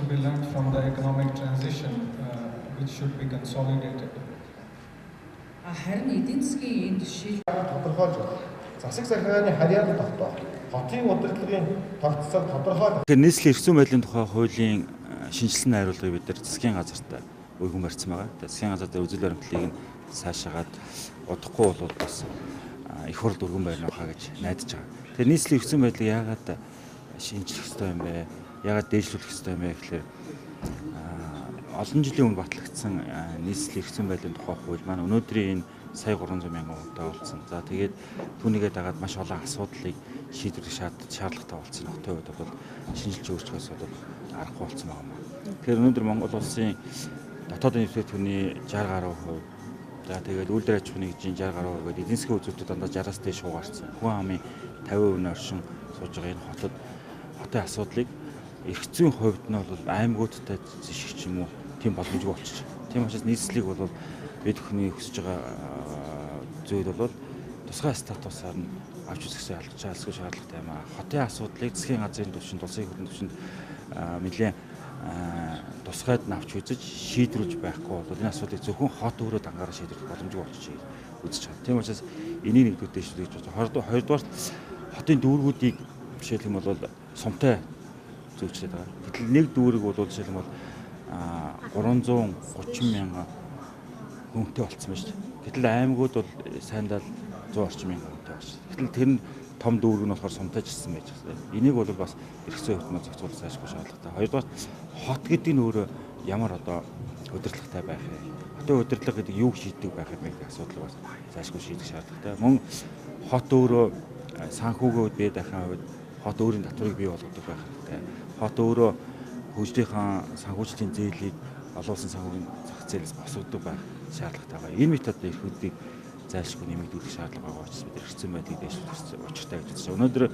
be learned from the economic transition, which should be consolidated. Харин эдийн засгийн энэ жишээ тодорхойлж засаг захиргааны харьяалал тогтоох, хотын удирдлагын тогтцоог тодорхойлох. Нийслэлийн эрх зүйн байдлын тухай хуулийн шинжилсэн найруулгыг бид нар засгийн газарт өргөн барьсан байгаа. Засгийн газар дээр үзэл баримтлалыг нь цаашаагаад удахгүй бол бас их хурд өргөн барьнаа гэж найдаж байгаа. Тэгэхээр нийслэлийн эрх зүйн байдлыг яагаад шинжлэх ёстой юм бэ? Яагаад дээшлүүлэх ёстой юм бэ гэхээр олон жилийн өмнө батлагдсан нийслэлийн эрх зүйн байдлын тухай хууль маань өнөөдрийн энэ сая 300 мянган удаа болсон. За тэгээд түүнийгээ дагаад маш олон асуудлыг шийдвэрлэх шаардлагатай болсон. Хотын хувьд бол шинжилж өөрчлөхөөс бол аргагүй болсон байна. Тэгэхээр өнөөдөр Монгол улсын дотоодын нийт хүний 60 гаруй хувь, за тэгээд үйлдвэр аж ахуйн нэгжийн 60 гаруй хувь, эдийн засгийн үзүүлэлтүүд дандаа 60-аас дээш шуугаарсан. Хүн амын 50% оршин сууж байгаа энэ хотын асуудлыг эрх зүйн хувьд нь бол аймагуудтай зэшиг ч юм уу тийм боломжгүй болчих. Тийм учраас нийслэлийг бол бид бүхний хүсэж байгаа зүйл бол тусгай статусаар нь авч үзэхсээ албачлалгүй шаардлагатай юм аа. Хотын асуудлыг засгийн газрын түвшинд, улсын хурлын түвшинд нэлээд тусгайд нь авч үзэж шийдвэрлэж байхгүй бол энэ асуудлыг зөвхөн хот өөрөө дангаараа шийдвэрлэх боломжгүй болчих үзэж байгаа. Тийм учраас энийг нэгдүгээр дэвшүүлж гэж байна. Хоёрдугаар хотын дүүргүүдийг жишээлх юм бол сумтай зөвчлээд байгаа. Гэтэл нэг дүүрэг бол жишээлх юм бол 330 мянган хүнтэй болцсон байна шүү дээ. Гэтэл аймагуд бол сайндаа 100 орчим мянган хүнтэй болчихсон. Гэтэл тэр нь том дүүрэг нь болохоор сумтайжсэн байж байгаа. Энийг бол бас эрх зүйн хөтөлбөр зохицуулах заашгүй шаардлагатай. Хоёрдугаар хот гэдэг нь өөрөө ямар одоо удирдлагатай байх вэ? Хотын удирдлага гэдэг юу шийддэг байх юм бэ гэдэг асуудлыг бас заашгүй шийдэх шаардлагатай. Мөн хот өөрөө санхүүгийн үед бие дахин хувьд хот өөрийн татварыг бий болгодог байх хэрэгтэй. Хот өөрөө хөгжлийнхаа санхүүжлийн зээлийг олон улсын санхүүгийн зах зээлээс босгодог байх шаардлагатай байгаа. Энэ метод эрхүүдийг зайлшгүй нэмэгдүүлэх шаардлага байгаа учраас бид эрх зүйн байдлыг дэвшүүлэх учиртай гэж үзэж байна. Өнөөдөр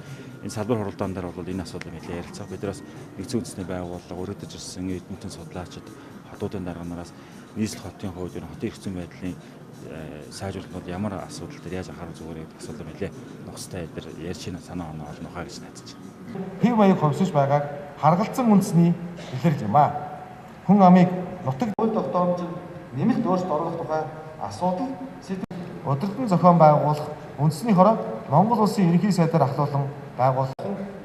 энэ салбар хуралдаан дээр бол энэ асуудлыг нэлээд ярилцах. Бид нараас нэгдсэн үндэсний байгууллага, өргөдөж ирсэн эдмүтэн судлаачид, хотуудын дарганараас нийслэл хотын хувьд хотын эрх зүйн байдлын сайжруулалтад ямар асуудал дээр яаж анхаарах зүгээр гэдэг асуудал нэлээд нухастай дээр ярьж санаа оноо олно хаа гэж найдаж байна. Хэв маяг ховсож байгааг харгалзан үндэсний илэрж юм аа. Хүн амыг нутаг хууль тогтоомжид нэмэлт өөрчлөлт оруулах тухай асуудал удирдан зохион байгуулах үндэсний хороо Монгол улсын ерөнхий сайдаар ахлуулан байгуулах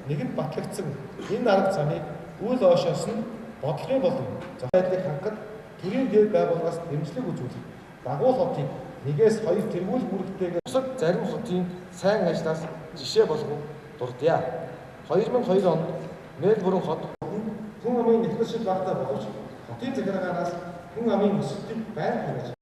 нэгэнт батлагдсан энэ арга замыг үйл оошоос нь бодлогын болон зохион байдлыг хангахад төрийн дэд байгууллагаас дэмжлэг үзүүлэх дагуул хотыг нэгээс хоёр тэргүүл бүрэгтэйгээр бусад зарим хотын сайн ажлаас жишээ болгон дурдъя. 2002 онд Мельбурн хот хүн амын нэвтрүүлшил багтаа боловч хотын захиргаанаас хүн амын өсөлтийг байнга хангаж